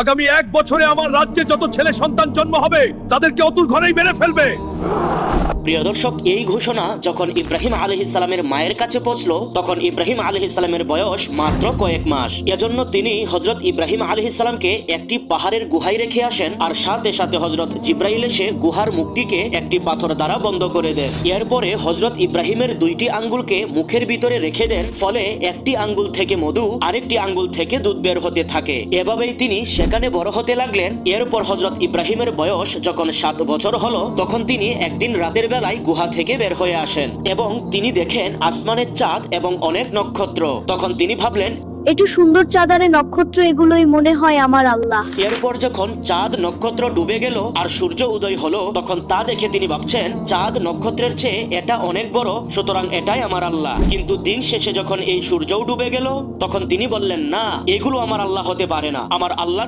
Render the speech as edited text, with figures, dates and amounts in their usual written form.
আগামী 1 বছরে আমার রাজ্যে যত ছেলে সন্তান জন্ম হবে তাদেরকে অতুর ঘরেই মেরে ফেলবে। প্রিয় দর্শক, এই ঘোষণা যখন ইব্রাহিম আলাইহিস সালামের মায়ের কাছে পৌঁছলো তখন ইব্রাহিম আলাইহিস সালামের বয়স মাত্র কয়েক মাস। এজন্য তিনি হযরত ইব্রাহিম আলাইহিস সালামকে একটি পাহাড়ের গুহায় রেখে আসেন, আর সাথে সাথে হযরত জিব্রাইল এসে গুহার মুখটিকে একটি পাথর দ্বারা বন্ধ করে দেন। এরপরে হযরত ইব্রাহিমের 2টি আঙ্গুলকে মুখের ভিতরে রেখে দেন, ফলে একটি আঙ্গুল থেকে মধু আরেকটি আঙ্গুল থেকে দুধ বের হতে থাকে। এভাবেই তিনি সেখানে বড় হতে লাগলেন। এরপর হযরত ইব্রাহিমের বয়স যখন 7 বছর হলো তখন তিনি একদিন রাতের বেলায় গুহা থেকে বের হয়ে আসেন এবং তিনি দেখেন আসমানের চাঁদ এবং অনেক নক্ষত্র। তখন তিনি ভাবলেন, একটু সুন্দর চাঁদারে নক্ষত্র, এগুলোই মনে হয় আমার আল্লাহ। এরপর যখন চাঁদ নক্ষত্র ডুবে গেল আর সূর্য উদয় হলো তখন তা দেখে তিনি ভাবছেন চাঁদ নক্ষত্রের চেয়ে এটা অনেক বড়, সুতরাং এটাই আমার আল্লাহ। কিন্তু দিন শেষে যখন এই সূর্যও ডুবে গেল তখন তিনি বললেন, না, এগুলো আমার আল্লাহ হতে পারে না। আমার আল্লাহ